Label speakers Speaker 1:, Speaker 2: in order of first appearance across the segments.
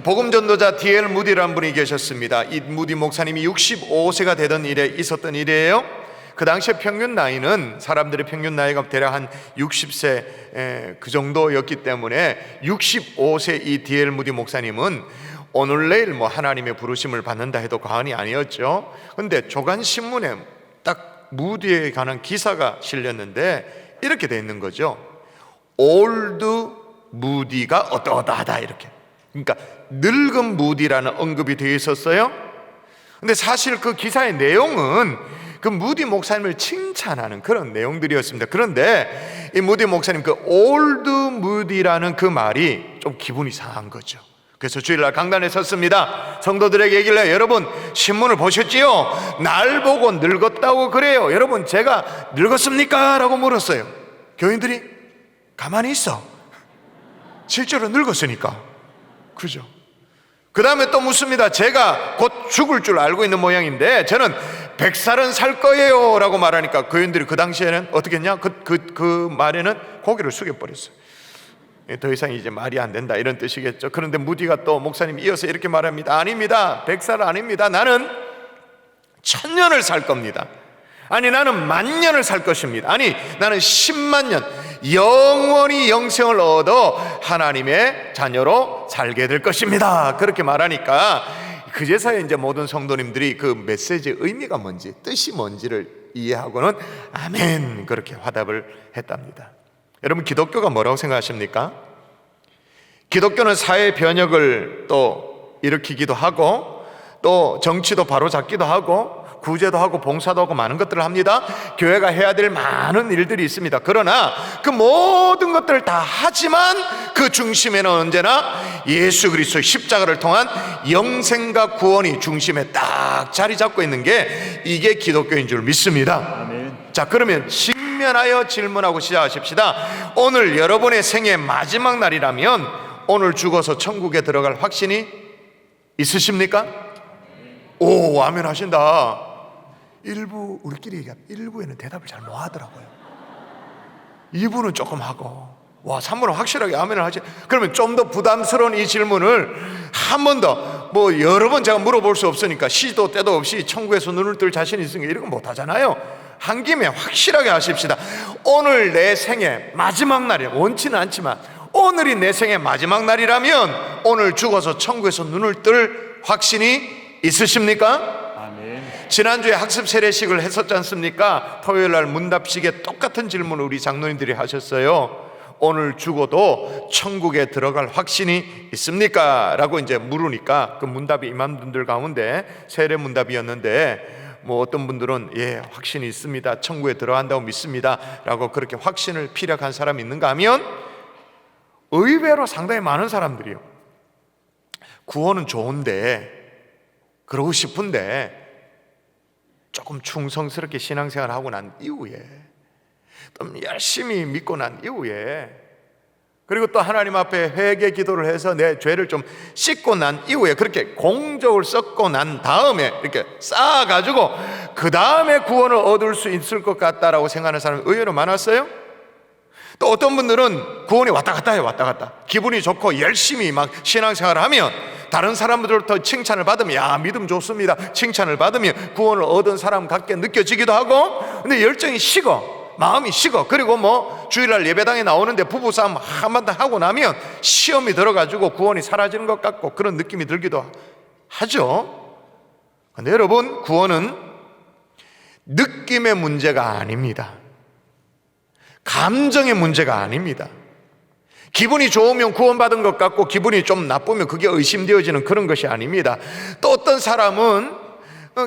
Speaker 1: 복음 전도자 D.L. 무디라는 분이 계셨습니다. 이 무디 목사님이 65세가 되던 일에 있었던 일이에요. 그 당시에 평균 나이는, 사람들의 평균 나이가 대략 한 60세 그 정도였기 때문에 65세 이 D.L. 무디 목사님은 오늘 내일 뭐 하나님의 부르심을 받는다 해도 과언이 아니었죠. 근데 조간신문에 딱 무디에 관한 기사가 실렸는데 이렇게 돼 있는 거죠. 올드 무디가 어떠하다, 이렇게. 그러니까 늙은 무디라는 언급이 되어 있었어요. 근데 사실 그 기사의 내용은 그 무디 목사님을 칭찬하는 그런 내용들이었습니다. 그런데 이 무디 목사님 그 올드 무디라는 그 말이 좀 기분이 상한 거죠. 그래서 주일날 강단에 섰습니다. 성도들에게 얘기를 해요. 여러분, 신문을 보셨지요? 날 보고 늙었다고 그래요. 여러분, 제가 늙었습니까? 라고 물었어요. 교인들이 가만히 있어. 실제로 늙었으니까. 그죠? 그 다음에 또 묻습니다. 제가 곧 죽을 줄 알고 있는 모양인데 저는 100살은 살 거예요 라고 말하니까 교인들이 그 당시에는 어떻게 했냐? 그 말에는 고개를 숙여버렸어요. 더 이상 이제 말이 안 된다, 이런 뜻이겠죠. 그런데 무디가 또 목사님이 이어서 이렇게 말합니다. 아닙니다. 100살 아닙니다. 나는 1000년을 살 겁니다. 아니, 나는 10,000년을 살 것입니다. 아니, 나는 10만 년 영원히 영생을 얻어 하나님의 자녀로 살게 될 것입니다. 그렇게 말하니까 그제서야 이제 모든 성도님들이 그 메시지의 의미가 뭔지, 뜻이 뭔지를 이해하고는 아멘, 그렇게 화답을 했답니다. 여러분, 기독교가 뭐라고 생각하십니까? 기독교는 사회 변혁을 또 일으키기도 하고, 또 정치도 바로잡기도 하고, 구제도 하고, 봉사도 하고, 많은 것들을 합니다. 교회가 해야 될 많은 일들이 있습니다. 그러나 그 모든 것들을 다 하지만 그 중심에는 언제나 예수 그리스도의 십자가를 통한 영생과 구원이 중심에 딱 자리 잡고 있는 게 이게 기독교인 줄 믿습니다.
Speaker 2: 아멘.
Speaker 1: 자, 그러면 직면하여 질문하고 시작하십시다. 오늘 여러분의 생애 마지막 날이라면 오늘 죽어서 천국에 들어갈 확신이 있으십니까? 오, 아멘 하신다. 일부, 우리끼리 얘기하면 1부에는 대답을 잘 못하더라고요. 2부는 조금 하고, 와, 3부는 확실하게 아멘을 하지. 그러면 좀 더 부담스러운 이 질문을 한 번 더, 뭐 여러 번 제가 물어볼 수 없으니까 시도 때도 없이 천국에서 눈을 뜰 자신이 있으니까 이런 거 못하잖아요. 한 김에 확실하게 하십시다. 오늘 내 생애 마지막 날이에요. 원치는 않지만 오늘이 내 생애 마지막 날이라면 오늘 죽어서 천국에서 눈을 뜰 확신이 있으십니까? 지난주에 학습 세례식을 했었지 않습니까? 토요일날 문답식에 똑같은 질문을 우리 장로님들이 하셨어요. 오늘 죽어도 천국에 들어갈 확신이 있습니까? 라고 이제 물으니까 그 문답이 임함분들 가운데 세례 문답이었는데, 뭐 어떤 분들은 예, 확신이 있습니다, 천국에 들어간다고 믿습니다 라고 그렇게 확신을 피력한 사람이 있는가 하면 의외로 상당히 많은 사람들이요, 구원은 좋은데, 그러고 싶은데 조금 충성스럽게 신앙생활을 하고 난 이후에, 좀 열심히 믿고 난 이후에, 그리고 또 하나님 앞에 회개 기도를 해서 내 죄를 좀 씻고 난 이후에, 그렇게 공적을 썩고 난 다음에 이렇게 쌓아가지고 그 다음에 구원을 얻을 수 있을 것 같다라고 생각하는 사람이 의외로 많았어요. 또 어떤 분들은 구원이 왔다 갔다 해요. 왔다 갔다. 기분이 좋고 열심히 막 신앙생활을 하면 다른 사람들로부터 칭찬을 받으면, 야, 믿음 좋습니다, 칭찬을 받으면 구원을 얻은 사람 같게 느껴지기도 하고, 근데 열정이 식어, 마음이 식어. 그리고 뭐 주일날 예배당에 나오는데 부부싸움 한번 하고 나면 시험이 들어가지고 구원이 사라지는 것 같고 그런 느낌이 들기도 하죠. 근데 여러분, 구원은 느낌의 문제가 아닙니다. 감정의 문제가 아닙니다. 기분이 좋으면 구원받은 것 같고 기분이 좀 나쁘면 그게 의심되어지는 그런 것이 아닙니다. 또 어떤 사람은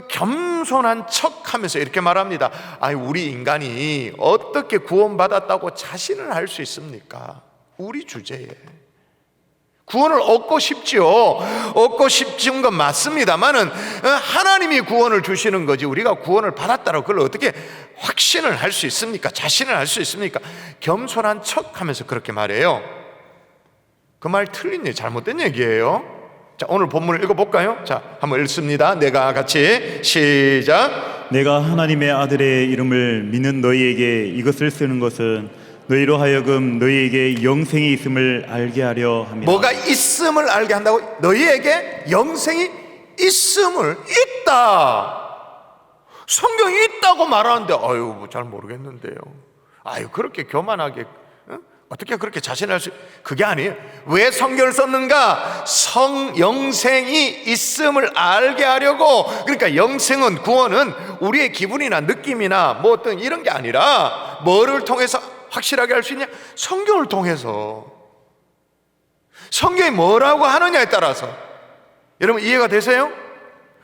Speaker 1: 겸손한 척하면서 이렇게 말합니다. 아니, 우리 인간이 어떻게 구원받았다고 자신을 할 수 있습니까? 우리 주제에 구원을 얻고 싶지요. 얻고 싶은 건 맞습니다만은 하나님이 구원을 주시는 거지 우리가 구원을 받았다고 그걸 어떻게 확신을 할 수 있습니까? 자신을 할 수 있습니까? 겸손한 척하면서 그렇게 말해요. 그 말 틀린 얘기, 잘못된 얘기예요. 자, 오늘 본문을 읽어볼까요? 자, 한번 읽습니다. 내가 같이 시작.
Speaker 2: 내가 하나님의 아들의 이름을 믿는 너희에게 이것을 쓰는 것은 너희로 하여금 너희에게 영생이 있음을 알게 하려 함이라.
Speaker 1: 뭐가 있음을 알게 한다고? 너희에게 영생이 있음을, 있다. 성경이 있다고 말하는데 아유 잘 모르겠는데요. 아유 그렇게 교만하게 어떻게 그렇게 자신할 수, 그게 아니에요. 왜 성경을 썼는가? 영생이 있음을 알게 하려고. 그러니까 영생은, 구원은 우리의 기분이나 느낌이나 뭐 어떤 이런 게 아니라 뭐를 통해서 확실하게 할 수 있냐? 성경을 통해서. 성경이 뭐라고 하느냐에 따라서. 여러분 이해가 되세요?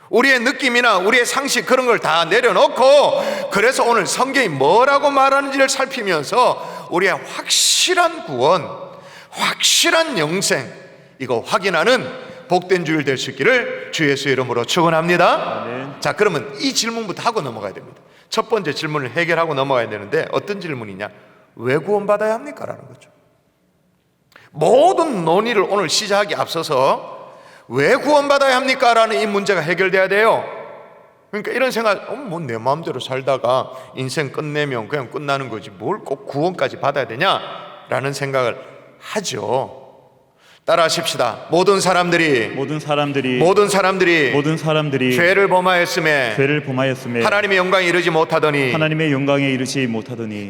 Speaker 1: 우리의 느낌이나 우리의 상식 그런 걸 다 내려놓고, 그래서 오늘 성경이 뭐라고 말하는지를 살피면서 우리의 확실한 구원, 확실한 영생, 이거 확인하는 복된 주일 될 수 있기를 주 예수의 이름으로 축원합니다.
Speaker 2: 아멘.
Speaker 1: 자, 그러면 이 질문부터 하고 넘어가야 됩니다. 첫 번째 질문을 해결하고 넘어가야 되는데 어떤 질문이냐? 왜 구원받아야 합니까? 라는 거죠. 모든 논의를 오늘 시작하기 앞서서 왜 구원받아야 합니까? 라는 이 문제가 해결돼야 돼요. 그러니까 이런 생각, 뭐 내 마음대로 살다가 인생 끝내면 그냥 끝나는 거지 뭘 꼭 구원까지 받아야 되냐? 라는 생각을 하죠. 따라 하십시다. 모든 사람들이 죄를 범하였음에 하나님의 영광에 이르지 못하더니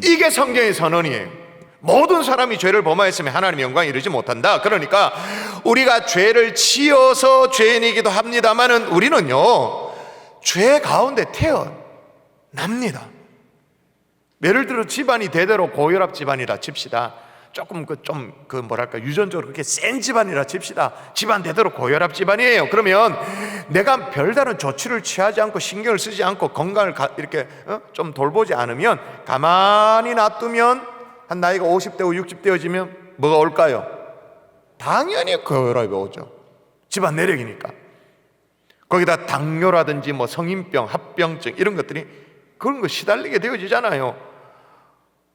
Speaker 1: 이게 성경의 선언이에요. 모든 사람이 죄를 범하였으면 하나님의 영광에 이르지 못한다. 그러니까 우리가 죄를 지어서 죄인이기도 합니다만은 우리는요 죄 가운데 태어납니다. 예를 들어 집안이 대대로 고혈압 집안이라 칩시다. 조금 유전적으로 그렇게 센 집안이라 칩시다. 집안 대대로 고혈압 집안이에요. 그러면 내가 별다른 조치를 취하지 않고 신경을 쓰지 않고 건강을 이렇게 좀 돌보지 않으면, 가만히 놔두면 한 나이가 50대고 60대여지면 뭐가 올까요? 당연히 고혈압이 오죠. 집안 내력이니까. 거기다 당뇨라든지 뭐 성인병, 합병증 이런 것들이 그런 거 시달리게 되어지잖아요.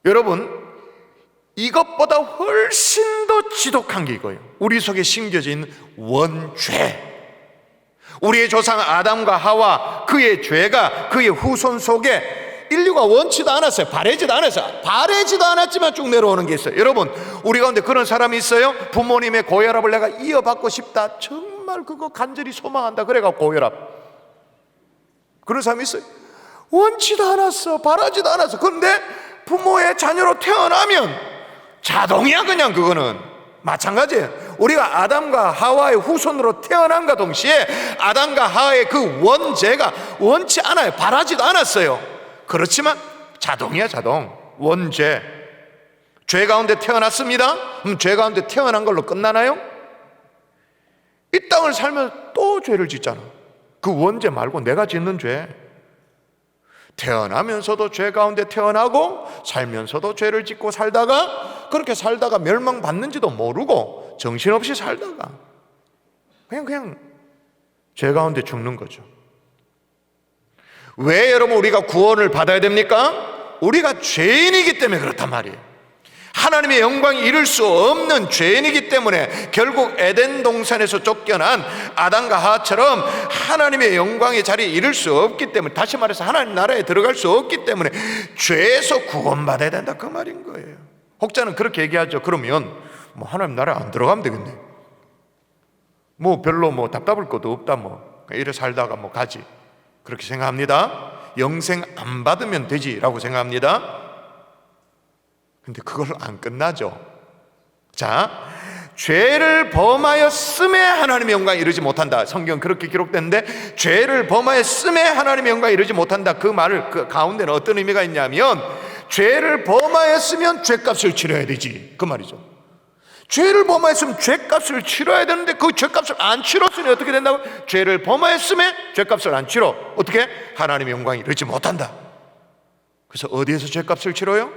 Speaker 1: 여러분, 이것보다 훨씬 더 지독한 게 이거예요. 우리 속에 심겨져 있는 원죄. 우리의 조상 아담과 하와, 그의 죄가 그의 후손 속에 인류가 원치도 않았어요. 바라지도 않았어요. 바라지도 않았지만 쭉 내려오는 게 있어요. 여러분, 우리 가운데 그런 사람이 있어요? 부모님의 고혈압을 내가 이어받고 싶다, 정말 그거 간절히 소망한다, 그래가 고혈압. 그런 사람이 있어요? 원치도 않았어, 바라지도 않았어. 그런데 부모의 자녀로 태어나면 자동이야. 그냥 그거는 마찬가지예요. 우리가 아담과 하와의 후손으로 태어난과 동시에 아담과 하와의 그 원죄가 원치 않아요. 바라지도 않았어요. 그렇지만 자동이야, 자동. 원죄. 죄 가운데 태어났습니다. 그럼 죄 가운데 태어난 걸로 끝나나요? 이 땅을 살면 또 죄를 짓잖아. 그 원죄 말고 내가 짓는 죄. 태어나면서도 죄 가운데 태어나고 살면서도 죄를 짓고 살다가, 그렇게 살다가 멸망받는지도 모르고 정신없이 살다가 그냥 죄 가운데 죽는 거죠. 왜 여러분 우리가 구원을 받아야 됩니까? 우리가 죄인이기 때문에 그렇단 말이에요. 하나님의 영광이 이룰 수 없는 죄인이기 때문에 결국 에덴 동산에서 쫓겨난 아담과 하와처럼 하나님의 영광의 자리에 이룰 수 없기 때문에, 다시 말해서 하나님 나라에 들어갈 수 없기 때문에 죄에서 구원받아야 된다, 그 말인 거예요. 혹자는 그렇게 얘기하죠. 그러면 뭐 하나님 나라에 안 들어가면 되겠네, 뭐 별로 뭐 답답할 것도 없다, 뭐 이래 살다가 뭐 가지, 그렇게 생각합니다. 영생 안 받으면 되지라고 생각합니다. 근데 그걸로 안 끝나죠. 자, 죄를 범하였음에 하나님의 영광에 이르지 못한다. 성경 그렇게 기록됐는데, 죄를 범하였음에 하나님의 영광에 이르지 못한다, 그 말을 그 가운데는 어떤 의미가 있냐면, 죄를 범하였으면 죄값을 치러야 되지, 그 말이죠. 죄를 범하였으면 죄값을 치러야 되는데 그 죄값을 안 치렀으니 어떻게 된다고? 죄를 범하였음에 죄값을 안 치러. 어떻게? 하나님의 영광에 이르지 못한다. 그래서 어디에서 죄값을 치러요?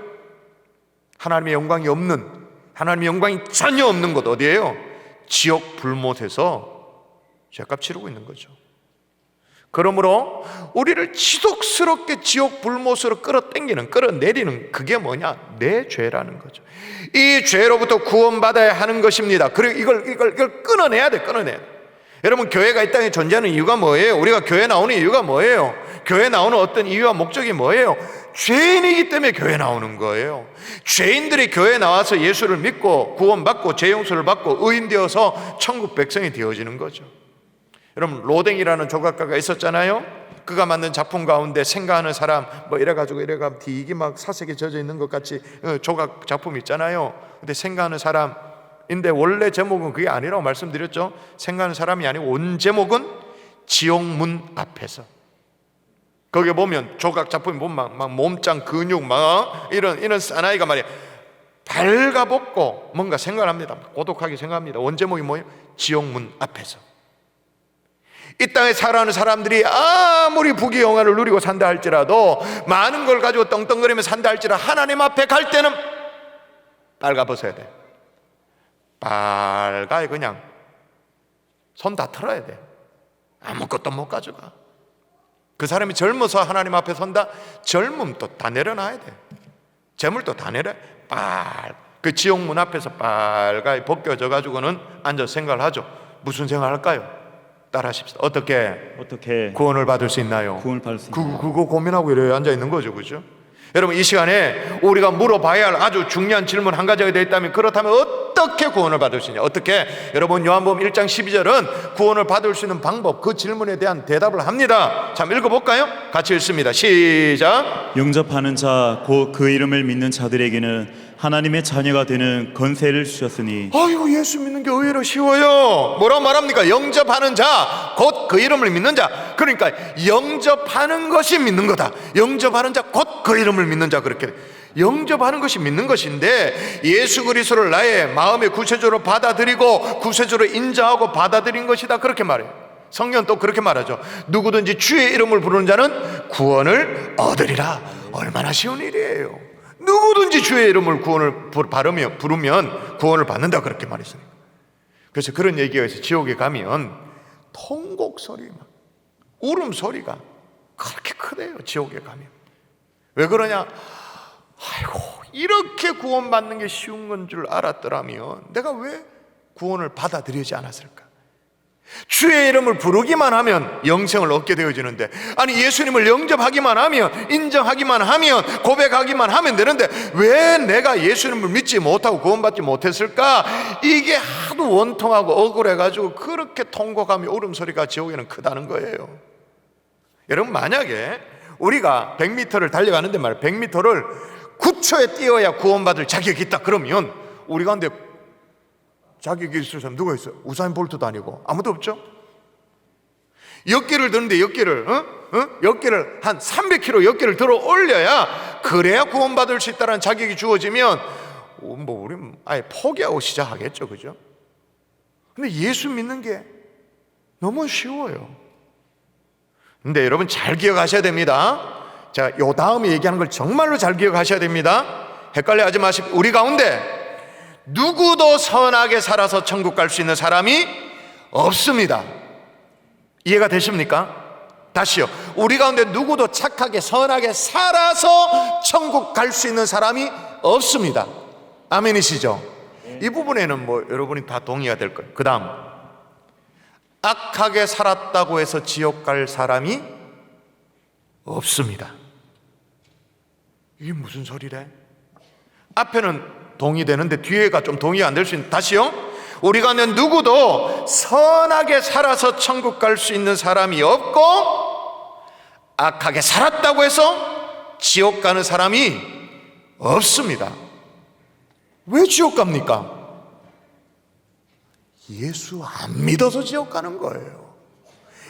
Speaker 1: 하나님의 영광이 없는, 하나님의 영광이 전혀 없는 곳 어디예요? 지옥 불못에서 죄값 치르고 있는 거죠. 그러므로 우리를 지독스럽게 지옥 불못으로 끌어내리는 그게 뭐냐? 내 죄라는 거죠. 이 죄로부터 구원받아야 하는 것입니다. 그리고 이걸 끊어내야 돼. 여러분, 교회가 이 땅에 존재하는 이유가 뭐예요? 우리가 교회 나오는 이유가 뭐예요? 교회 나오는 어떤 이유와 목적이 뭐예요? 죄인이기 때문에 교회 나오는 거예요. 죄인들이 교회 나와서 예수를 믿고 구원받고 죄 용서를 받고 의인 되어서 천국 백성이 되어지는 거죠. 여러분, 로댕이라는 조각가가 있었잖아요. 그가 만든 작품 가운데 생각하는 사람 뭐 이래가지고 뒤기 막 사색에 젖어 있는 것 같이 조각 작품 있잖아요. 근데 생각하는 사람인데 원래 제목은 그게 아니라고 말씀드렸죠. 생각하는 사람이 아니고 온 제목은 지옥문 앞에서. 거기에 보면 조각 작품이 보면 막 몸짱 근육 막 이런 사나이가 말이야 발가벗고 뭔가 생각을 합니다. 고독하게 생각합니다. 원 제목이 뭐예요? 지옥문 앞에서. 이 땅에 살아가는 사람들이 아무리 부귀 영화를 누리고 산다 할지라도, 많은 걸 가지고 떵떵거리며 산다 할지라도 하나님 앞에 갈 때는 빨가벗어야 돼. 빨가에 그냥 손 다 털어야 돼. 아무것도 못 가져가. 그 사람이 젊어서 하나님 앞에 선다? 젊음도 다 내려놔야 돼. 재물도 다 내려. 그 지옥문 앞에서 빨가에 벗겨져 가지고는 앉아서 생각을 하죠. 무슨 생각을 할까요? 따라하십시다. 어떻게 구원을 받을 수 있나요?
Speaker 2: 구원을 받을 수 있나요?
Speaker 1: 그거 고민하고 이래 앉아 있는 거죠, 그죠? 여러분, 이 시간에 우리가 물어봐야 할 아주 중요한 질문 한 가지가 되어 있다면, 그렇다면 어떻게 구원을 받을 수 있냐? 어떻게? 여러분, 요한복음 1장 12절은 구원을 받을 수 있는 방법, 그 질문에 대한 대답을 합니다. 자, 읽어볼까요? 같이 읽습니다. 시작.
Speaker 2: 영접하는 자 곧 그 이름을 믿는 자들에게는 하나님의 자녀가 되는 권세를 주셨으니.
Speaker 1: 아이고, 예수 믿는 게 의외로 쉬워요. 뭐라고 말합니까? 영접하는 자 곧 그 이름을 믿는 자. 그러니까 영접하는 것이 믿는 거다. 영접하는 자 곧 그 이름을 믿는 자. 그렇게 영접하는 것이 믿는 것인데, 예수 그리스도를 나의 마음에 구세주로 받아들이고 구세주로 인정하고 받아들인 것이다, 그렇게 말해요. 성경 또 그렇게 말하죠. 누구든지 주의 이름을 부르는 자는 구원을 얻으리라. 얼마나 쉬운 일이에요. 누구든지 주의 이름을 부르면 구원을 받는다, 그렇게 말했습니다. 그래서 그런 얘기가 있어요. 지옥에 가면 통곡 소리, 울음 소리가 그렇게 크대요. 지옥에 가면. 왜 그러냐? 아이고, 이렇게 구원받는 게 쉬운 건 줄 알았더라면 내가 왜 구원을 받아들이지 않았을까? 주의 이름을 부르기만 하면 영생을 얻게 되어지는데, 아니 예수님을 영접하기만 하면, 인정하기만 하면, 고백하기만 하면 되는데 왜 내가 예수님을 믿지 못하고 구원받지 못했을까? 이게 하도 원통하고 억울해가지고 그렇게 통곡하며 울음소리가 지옥에는 크다는 거예요. 여러분, 만약에 우리가 100m를 달려가는데 말이에요, 100m를 9초에 뛰어야 구원받을 자격이 있다 그러면 우리 가운데 자격이 있을 사람 누가 있어요? 우사인 볼트도 아니고 아무도 없죠? 역기를 드는데 역기를 한 300km 역기를 들어 올려야, 그래야 구원받을 수 있다는 자격이 주어지면 우리 아예 포기하고 시작하겠죠, 그죠? 근데 예수 믿는 게 너무 쉬워요. 근데 여러분 잘 기억하셔야 됩니다. 자, 요 다음에 얘기하는 걸 정말로 잘 기억하셔야 됩니다. 헷갈려 하지 마시고, 우리 가운데 누구도 선하게 살아서 천국 갈 수 있는 사람이 없습니다. 이해가 되십니까? 다시요. 우리 가운데 누구도 착하게 선하게 살아서 천국 갈 수 있는 사람이 없습니다. 아멘이시죠? 이 부분에는 여러분이 다 동의가 될 거예요. 그 다음, 악하게 살았다고 해서 지옥 갈 사람이 없습니다. 이게 무슨 소리래? 앞에는 동의되는데 뒤에가 좀 동의가 안 될 수 있는. 다시요. 우리 가운데 누구도 선하게 살아서 천국 갈 수 있는 사람이 없고, 악하게 살았다고 해서 지옥 가는 사람이 없습니다. 왜 지옥 갑니까? 예수 안 믿어서 지옥 가는 거예요.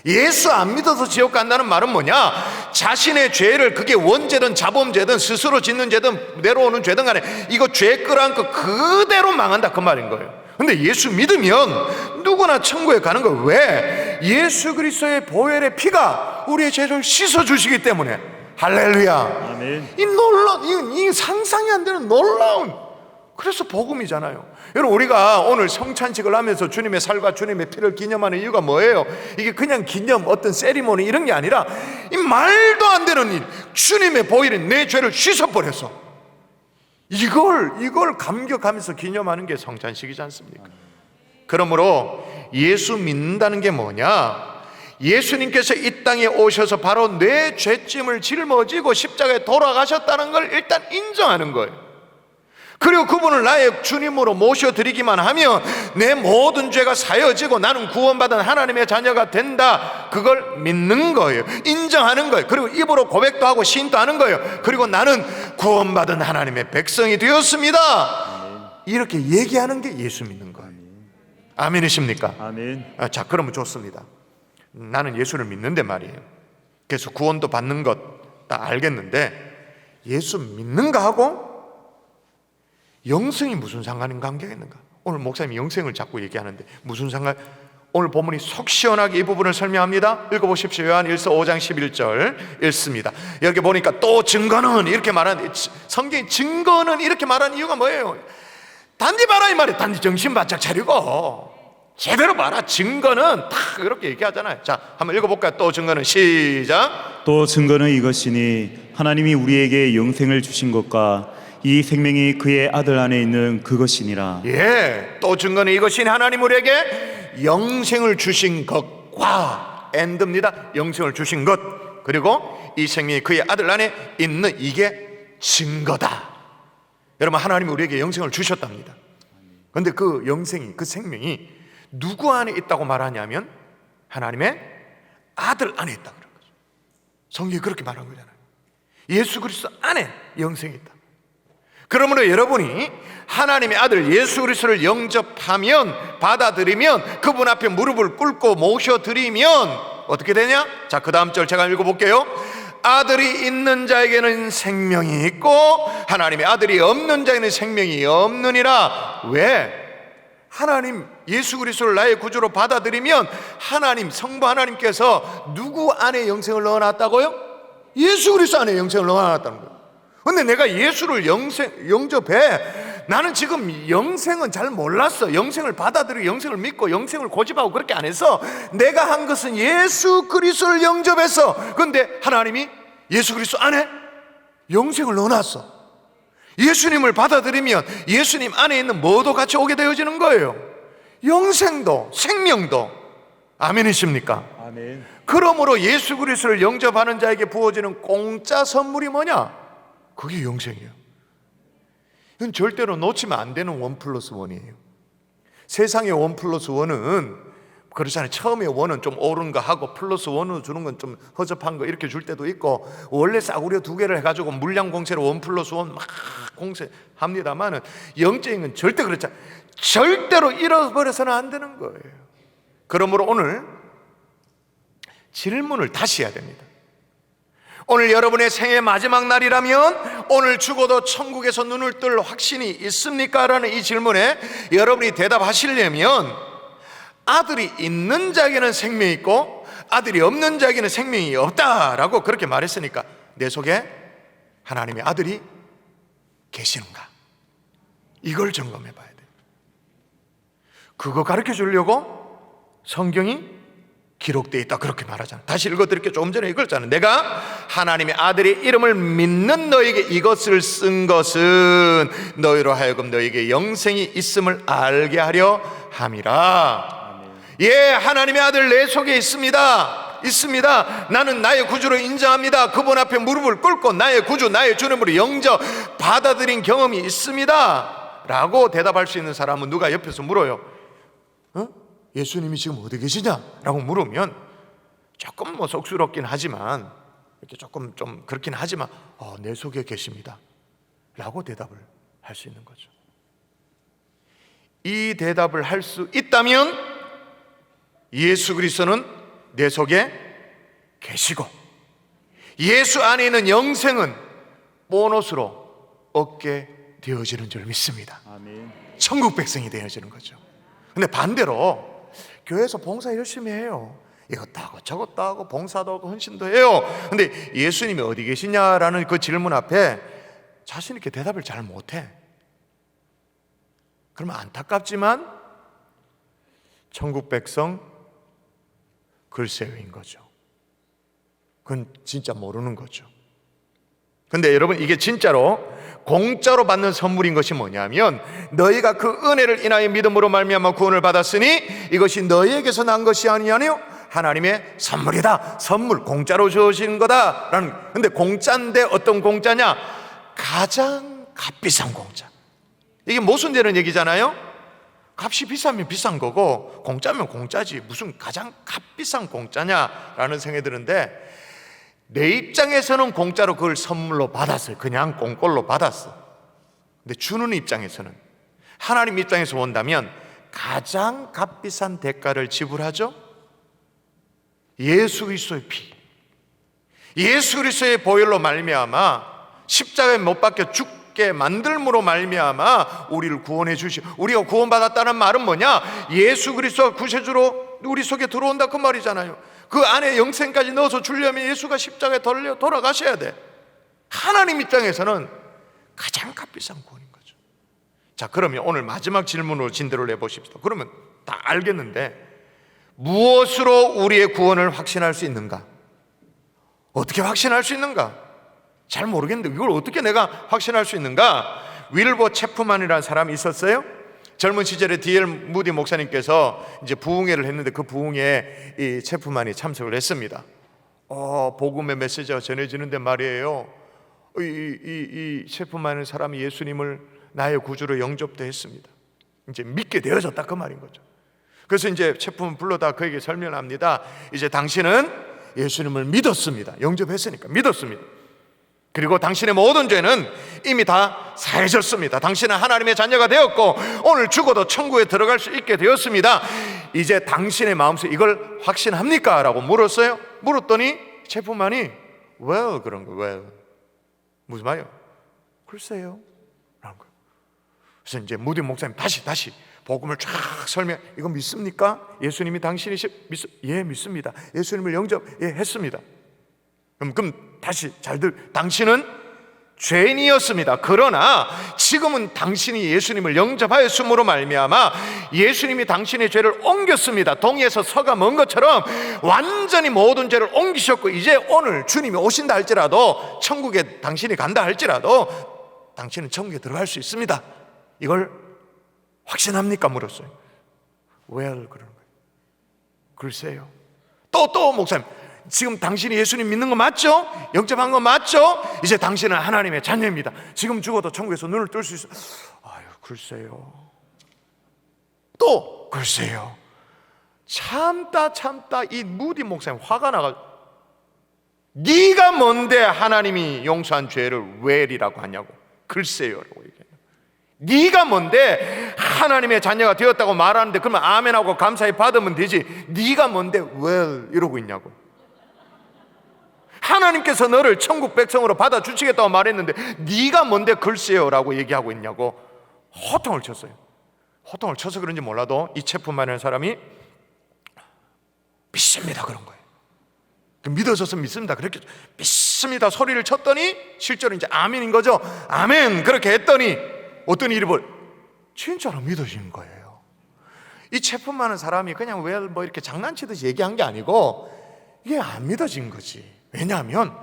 Speaker 1: 예수 안 믿어서 지옥 간다는 말은 뭐냐? 자신의 죄를, 그게 원죄든 자범죄든 스스로 짓는 죄든 내려오는 죄든 간에 이거 죄 끌어안고 그대로 망한다, 그 말인 거예요. 근데 예수 믿으면 누구나 천국에 가는 거예요. 왜? 예수 그리스도의 보혈의 피가 우리의 죄를 씻어주시기 때문에. 할렐루야.
Speaker 2: 아멘.
Speaker 1: 이 상상이 안 되는 놀라운, 그래서 복음이잖아요. 여러분, 우리가 오늘 성찬식을 하면서 주님의 살과 주님의 피를 기념하는 이유가 뭐예요? 이게 그냥 기념, 어떤 세리머니 이런 게 아니라, 이 말도 안 되는 일, 주님의 보혈이 내 죄를 씻어버려서 이걸 감격하면서 기념하는 게 성찬식이지 않습니까? 그러므로 예수 믿는다는 게 뭐냐? 예수님께서 이 땅에 오셔서 바로 내 죄짐을 짊어지고 십자가에 돌아가셨다는 걸 일단 인정하는 거예요. 그리고 그분을 나의 주님으로 모셔드리기만 하면 내 모든 죄가 사여지고 나는 구원받은 하나님의 자녀가 된다. 그걸 믿는 거예요. 인정하는 거예요. 그리고 입으로 고백도 하고 시인도 하는 거예요. 그리고 나는 구원받은 하나님의 백성이 되었습니다. 이렇게 얘기하는 게 예수 믿는 거예요. 아멘이십니까?
Speaker 2: 아멘.
Speaker 1: 자, 그러면 좋습니다. 나는 예수를 믿는데 말이에요. 그래서 구원도 받는 것 다 알겠는데 예수 믿는가 하고 영생이 무슨 상관인 관계가 있는가? 오늘 목사님이 영생을 자꾸 얘기하는데 무슨 상관? 오늘 본문이 속 시원하게 이 부분을 설명합니다. 읽어보십시오. 요한일서 5장 11절 읽습니다. 여기 보니까 또 증거는 이렇게 말하는, 성경이 증거는 이렇게 말하는 이유가 뭐예요? 단지 봐라 이 말이에요. 단지 정신 바짝 차리고 제대로 봐라. 증거는 다 그렇게 얘기하잖아요. 자, 한번 읽어볼까요? 또 증거는 시작.
Speaker 2: 또 증거는 이것이니 하나님이 우리에게 영생을 주신 것과 이 생명이 그의 아들 안에 있는 그것이니라.
Speaker 1: 예, 또 증거는 이것이니 하나님 우리에게 영생을 주신 것과 엔드입니다. 영생을 주신 것, 그리고 이 생명이 그의 아들 안에 있는 이게 증거다. 여러분, 하나님이 우리에게 영생을 주셨답니다. 그런데 그 영생이, 그 생명이 누구 안에 있다고 말하냐면 하나님의 아들 안에 있다고 그런 거죠. 성경이 그렇게 말한 거잖아요. 예수 그리스도 안에 영생이 있다. 그러므로 여러분이 하나님의 아들 예수 그리스도를 영접하면, 받아들이면, 그분 앞에 무릎을 꿇고 모셔드리면 어떻게 되냐? 자, 그 다음 절 제가 읽어볼게요. 아들이 있는 자에게는 생명이 있고 하나님의 아들이 없는 자에게는 생명이 없느니라. 왜? 하나님 예수 그리스도를 나의 구주로 받아들이면 하나님, 성부 하나님께서 누구 안에 영생을 넣어놨다고요? 예수 그리스도 안에 영생을 넣어놨다는 거예요. 근데 내가 예수를 영접해. 나는 지금 영생은 잘 몰랐어. 영생을 받아들이고 영생을 믿고 영생을 고집하고 그렇게 안 해서 내가 한 것은 예수 그리스도를 영접했어. 그런데 하나님이 예수 그리스도 안에 영생을 넣어놨어. 예수님을 받아들이면 예수님 안에 있는 뭐도 같이 오게 되어지는 거예요. 영생도 생명도. 아멘이십니까?
Speaker 2: 아멘.
Speaker 1: 그러므로 예수 그리스도를 영접하는 자에게 부어지는 공짜 선물이 뭐냐? 그게 영생이에요. 이건 절대로 놓치면 안 되는 1+1이에요. 세상의 1+1은 그렇잖아요. 처음에 1은 좀 옳은 거 하고 +1으로 주는 건 좀 허접한 거 이렇게 줄 때도 있고, 원래 싸구려 2개를 해가지고 물량 공세로 1+1 막 공세합니다만은 영적인 건 절대 그렇지 않아요. 절대로 잃어버려서는 안 되는 거예요. 그러므로 오늘 질문을 다시 해야 됩니다. 오늘 여러분의 생애 마지막 날이라면 오늘 죽어도 천국에서 눈을 뜰 확신이 있습니까? 라는 이 질문에 여러분이 대답하시려면 아들이 있는 자에게는 생명이 있고 아들이 없는 자에게는 생명이 없다라고 그렇게 말했으니까 내 속에 하나님의 아들이 계시는가? 이걸 점검해 봐야 돼요. 그거 가르쳐 주려고 성경이 기록되어 있다 그렇게 말하잖아요. 다시 읽어드릴게요. 조금 전에 읽었잖아요. 내가 하나님의 아들의 이름을 믿는 너에게 이것을 쓴 것은 너희로 하여금 너에게 영생이 있음을 알게 하려 함이라. 예, 하나님의 아들 내 속에 있습니다. 나는 나의 구주로 인정합니다. 그분 앞에 무릎을 꿇고 나의 구주, 나의 주님으로 영접 받아들인 경험이 있습니다 라고 대답할 수 있는 사람은 누가 옆에서 물어요. 예수님이 지금 어디 계시냐? 라고 물으면 조금 뭐 쑥스럽긴 하지만, 이렇게 조금 좀 그렇긴 하지만 내 속에 계십니다 라고 대답을 할 수 있는 거죠. 이 대답을 할 수 있다면 예수 그리스도는 내 속에 계시고 예수 안에 있는 영생은 보너스로 얻게 되어지는 줄 믿습니다.
Speaker 2: 아멘.
Speaker 1: 천국 백성이 되어지는 거죠. 근데 반대로 교회에서 봉사 열심히 해요. 이것도 하고 저것도 하고 봉사도 하고 헌신도 해요. 근데 예수님이 어디 계시냐라는 그 질문 앞에 자신 있게 대답을 잘 못해. 그러면 안타깝지만 천국 백성 글쎄요인 거죠. 그건 진짜 모르는 거죠. 근데 여러분, 이게 진짜로 공짜로 받는 선물인 것이 뭐냐면 너희가 그 은혜를 인하여 믿음으로 말미암아 구원을 받았으니 이것이 너희에게서 난 것이 아니요 하나님의 선물이다. 선물, 공짜로 주어진 거다라는. 근데 공짜인데 어떤 공짜냐? 가장 값비싼 공짜. 이게 모순되는 얘기잖아요. 값이 비싸면 비싼 거고 공짜면 공짜지 무슨 가장 값비싼 공짜냐라는 생각이 드는데, 내 입장에서는 공짜로 그걸 선물로 받았어요. 그냥 공꼴로 받았어. 근데 주는 입장에서는, 하나님 입장에서 본다면 가장 값비싼 대가를 지불하죠. 예수 그리스도의 피, 예수 그리스도의 보혈로 말미암아 십자가에 못 박혀 죽게 만들므로 말미암아 우리를 구원해 주시. 우리가 구원받았다는 말은 뭐냐? 예수 그리스도가 구세주로 우리 속에 들어온다 그 말이잖아요. 그 안에 영생까지 넣어서 주려면 예수가 십자가에 돌아가셔야 돼. 하나님 입장에서는 가장 값비싼 구원인 거죠. 자, 그러면 오늘 마지막 질문으로 진도를 해보십시다. 그러면 다 알겠는데, 무엇으로 우리의 구원을 확신할 수 있는가? 어떻게 확신할 수 있는가? 잘 모르겠는데 이걸 어떻게 내가 확신할 수 있는가? 윌버 체프만이라는 사람이 있었어요. 젊은 시절에 D.L. 무디 목사님께서 이제 부흥회를 했는데 그 부흥회에 이 체프만이 참석을 했습니다. 복음의 메시지가 전해지는데 말이에요, 이 체프만은 사람이 예수님을 나의 구주로 영접도 했습니다. 이제 믿게 되어졌다 그 말인 거죠. 그래서 이제 체프만 불러다 그에게 설명합니다. 이제 당신은 예수님을 믿었습니다. 영접했으니까 믿었습니다. 그리고 당신의 모든 죄는 이미 다 사해졌습니다. 당신은 하나님의 자녀가 되었고 오늘 죽어도 천국에 들어갈 수 있게 되었습니다. 이제 당신의 마음속에 이걸 확신합니까? 라고 물었어요. 물었더니 체프만이 well 그런 거예요. well. 무슨 말이에요? 글쎄요 라는 거예요. 그래서 이제 무디 목사님 다시 복음을 쫙 설명. 이거 믿습니까? 예수님이 당신이 예 믿습니다. 예수님을 영접했습니다. 그럼 다시 당신은 죄인이었습니다. 그러나 지금은 당신이 예수님을 영접하였음으로 말미암아 예수님이 당신의 죄를 옮겼습니다. 동에서 서가 먼 것처럼 완전히 모든 죄를 옮기셨고 이제 오늘 주님이 오신다 할지라도 천국에 당신이 간다 할지라도 당신은 천국에 들어갈 수 있습니다. 이걸 확신합니까? 물었어요. well 그러는 거예요. 글쎄요. 또 목사님, 지금 당신이 예수님 믿는 거 맞죠? 영접한 거 맞죠? 이제 당신은 하나님의 자녀입니다. 지금 죽어도 천국에서 눈을 뜰 수 있어요. 아유, 글쎄요. 또 글쎄요. 참다 이 무디 목사님 화가 나가지고, 네가 뭔데 하나님이 용서한 죄를 well이라고 하냐고. 글쎄요라고 얘기해요. 네가 뭔데 하나님의 자녀가 되었다고 말하는데 그러면 아멘하고 감사히 받으면 되지. 네가 뭔데 well 이러고 있냐고. 하나님께서 너를 천국 백성으로 받아주시겠다고 말했는데 네가 뭔데 글쎄요라고 얘기하고 있냐고 호통을 쳤어요. 호통을 쳐서 그런지 몰라도 이 체프만이라는 사람이 믿습니다 그런 거예요. 믿어져서 믿습니다 그렇게 믿습니다 소리를 쳤더니 실제로 이제 아멘인 거죠. 아멘 그렇게 했더니 어떤 일이 진짜로 믿어진 거예요. 이 체프만한 사람이 그냥 왜 뭐 이렇게 장난치듯이 얘기한 게 아니고 이게 안 믿어진 거지. 왜냐하면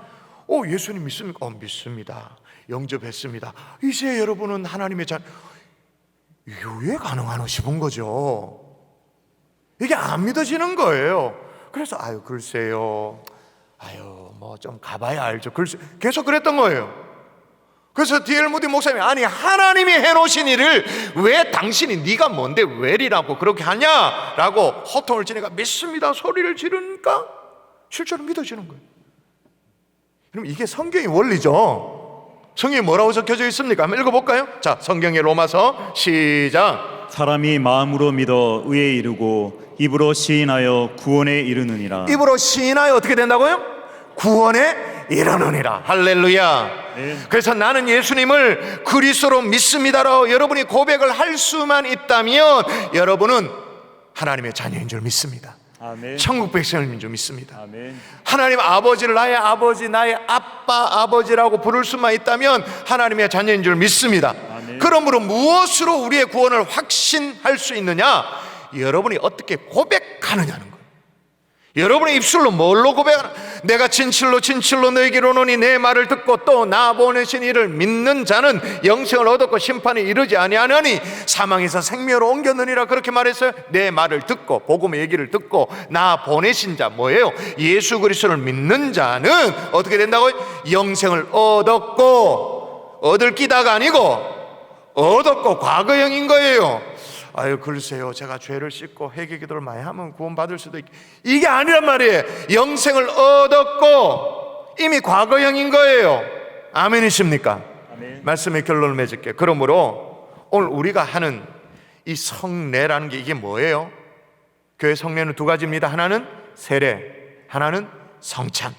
Speaker 1: 예수님 믿습니까? 믿습니다. 영접했습니다. 이제 여러분은 하나님의 자녀. 이게 왜 가능하나 싶은 거죠. 이게 안 믿어지는 거예요. 그래서 글쎄요. 뭐 좀 가봐야 알죠. 글쎄 계속 그랬던 거예요. 그래서 D.L. 무디 목사님이 아니 하나님이 해놓으신 일을 왜 당신이 네가 뭔데 왜리라고 그렇게 하냐라고 호통을 치니까 믿습니다 소리를 지르니까 실제로 믿어지는 거예요. 그럼 이게 성경의 원리죠. 성경에 뭐라고 적혀져 있습니까? 한번 읽어볼까요? 자, 성경의 로마서 시작.
Speaker 2: 사람이 마음으로 믿어 의에 이르고 입으로 시인하여 구원에 이르느니라.
Speaker 1: 입으로 시인하여 어떻게 된다고요? 구원에 이르느니라. 할렐루야. 네. 그래서 나는 예수님을 그리스도로 믿습니다라고 여러분이 고백을 할 수만 있다면 여러분은 하나님의 자녀인 줄 믿습니다.
Speaker 2: 아멘.
Speaker 1: 천국 백성인 줄 믿습니다.
Speaker 2: 아멘.
Speaker 1: 하나님 아버지를 나의 아버지, 나의 아빠, 아버지라고 부를 수만 있다면 하나님의 자녀인 줄 믿습니다.
Speaker 2: 아멘.
Speaker 1: 그러므로 무엇으로 우리의 구원을 확신할 수 있느냐? 여러분이 어떻게 고백하느냐는 거예요. 여러분의 입술로 뭘로 고백하나? 내가 진실로 너에게 이르노니 내 말을 듣고 또 나 보내신 이를 믿는 자는 영생을 얻었고 심판에 이르지 아니하느니 사망에서 생명으로 옮겼느니라. 그렇게 말했어요. 내 말을 듣고, 복음의 얘기를 듣고 나 보내신 자, 뭐예요? 예수 그리스도를 믿는 자는 어떻게 된다고요? 영생을 얻었고, 얻을 끼다가 아니고 얻었고 과거형인 거예요. 아유, 글쎄요, 제가 죄를 씻고 회개 기도를 많이 하면 구원받을 수도 있고, 이게 아니란 말이에요. 영생을 얻었고 이미 과거형인 거예요. 아멘이십니까?
Speaker 2: 아멘.
Speaker 1: 말씀의 결론을 맺을게요. 그러므로 오늘 우리가 하는 이 성례라는 게 이게 뭐예요? 교회 성례는 두 가지입니다. 하나는 세례, 하나는 성찬.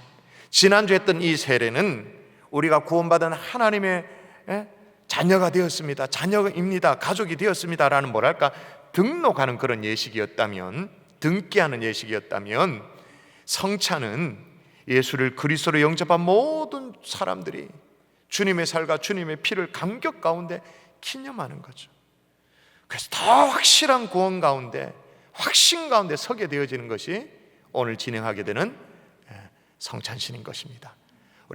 Speaker 1: 지난주 했던 이 세례는 우리가 구원받은 하나님의 자녀가 되었습니다, 자녀입니다, 가족이 되었습니다 라는 뭐랄까 등록하는 그런 예식이었다면, 등기하는 예식이었다면, 성찬은 예수를 그리스도로 영접한 모든 사람들이 주님의 살과 주님의 피를 감격 가운데 기념하는 거죠. 그래서 더 확실한 구원 가운데, 확신 가운데 서게 되어지는 것이 오늘 진행하게 되는 성찬신인 것입니다.